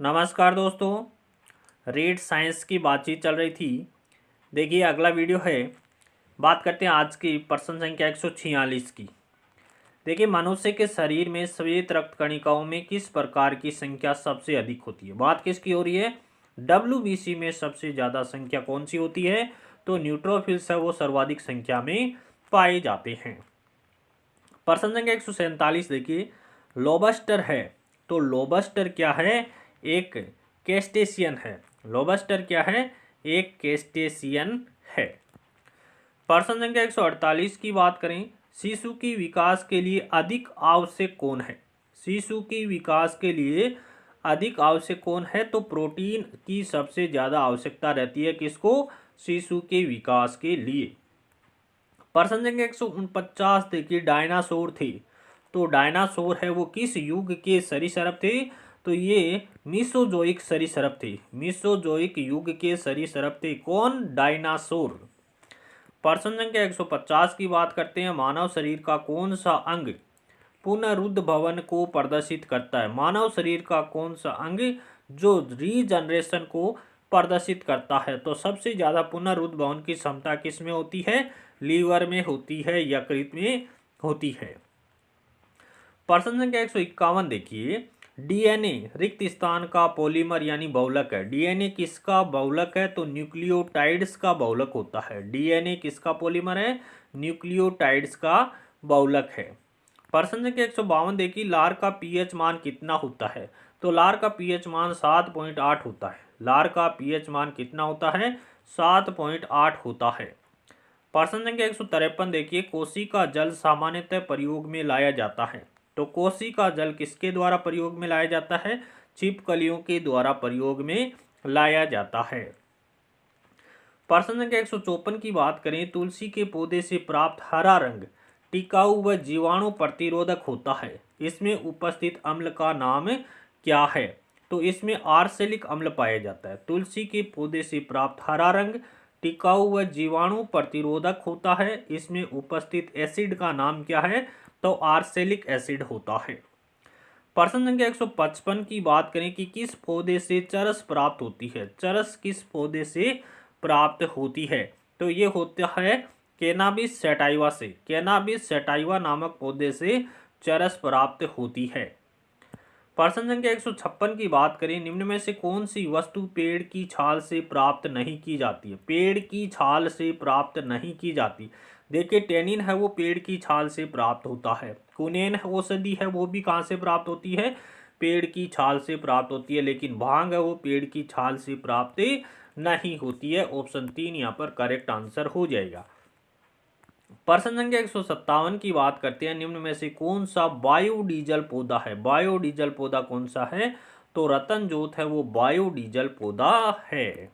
नमस्कार दोस्तों। Read science की बातचीत चल रही थी। देखिए अगला वीडियो है। बात करते हैं आज की प्रश्न संख्या 146 की। देखिए मनुष्य के शरीर में श्वेत रक्त कणिकाओं में किस प्रकार की संख्या सबसे अधिक होती है। बात किसकी हो रही है? डब्ल्यूबीसी में सबसे ज़्यादा संख्या कौन सी होती है? तो न्यूट्रोफिल्स है वो सर्वाधिक संख्या में पाए जाते हैं। प्रश्न संख्या 147 देखिए, लोबस्टर है तो लोबस्टर क्या है? एक केस्टेशियन है। लोबस्टर क्या है? एक केस्टेशियन है। प्रश्न संख्या 148 की बात करें, शिशु की विकास के लिए अधिक आवश्यक कौन है? शिशु की विकास के लिए अधिक आवश्यक कौन है? तो प्रोटीन की सबसे ज्यादा आवश्यकता रहती है किसको? शिशु के विकास के लिए। प्रश्न संख्या 149 देखिए, डायनासोर थे तो डायनासोर है वो किस युग के सरीसृप थे? तो ये मीसोजोइक सरीसृप थे। मीसोजोइक युग के सरीसृप थे कौन? डायनासोर। प्रश्न संख्या 150 की बात करते हैं, मानव शरीर का कौन सा अंग पुनरुद्ध भवन को प्रदर्शित करता है? मानव शरीर का कौन सा अंग जो रीजनरेशन को प्रदर्शित करता है? तो सबसे ज्यादा पुनरुद्ध भवन की क्षमता किस में होती है? लीवर में होती है, यकृत में होती है। प्रश्न संख्या 151 देखिए, डीएनए रिक्त स्थान का पॉलीमर यानी बहुलक है। डीएनए किसका बहुलक है? तो न्यूक्लियोटाइड्स का बहुलक होता है। डीएनए किसका पॉलीमर है? न्यूक्लियोटाइड्स का बहुलक है। प्रश्न संख्या 152 देखिए, लार का पीएच मान कितना होता है? तो लार का पीएच मान 7.8 होता है। लार का पीएच मान कितना होता है? 7.8 होता है। प्रश्न संख्या 153 देखिए, कोसी का जल सामान्यतः प्रयोग में लाया जाता है। तो कोसी का जल किसके द्वारा प्रयोग में लाया जाता है? छिपकलियों के द्वारा प्रयोग में लाया जाता है। प्रश्न संख्या 154 की बात करें, तुलसी के पौधे से प्राप्त हरा रंग टिकाऊ व जीवाणु प्रतिरोधक होता है। इसमें उपस्थित अम्ल का नाम क्या है? तो इसमें आर्सेनिक अम्ल पाया जाता है। तुलसी के पौधे से प्राप्त हरा रंग टिकाऊ व जीवाणु प्रतिरोधक होता है। इसमें उपस्थित एसिड का नाम क्या है? तो आर्सेनिक एसिड होता है। प्रश्न संख्या 155 की बात करें कि किस पौधे से चरस प्राप्त होती है? चरस किस पौधे से प्राप्त होती है? तो ये होता है कैनाबिस सैटाइवा से। कैनाबिस सैटाइवा नामक पौधे से चरस प्राप्त होती है। प्रश्न संख्या 156 की बात करें, निम्न में से कौन सी वस्तु पेड़ की छाल से प्राप्त नहीं की जाती है? पेड़ की छाल से प्राप्त नहीं की जाती। देखिए टेनिन है वो पेड़ की छाल से प्राप्त होता है। कुनेन औषधि है वो भी कहाँ से प्राप्त होती है? पेड़ की छाल से प्राप्त होती है। लेकिन भांग है वो पेड़ की छाल से प्राप्त नहीं होती है। ऑप्शन 3 यहाँ पर करेक्ट आंसर हो जाएगा। प्रश्न संख्या 157 की बात करते हैं, निम्न में से कौन सा बायोडीजल पौधा है? बायोडीजल पौधा कौन सा है? तो रतन जोत है वो बायोडीजल पौधा है।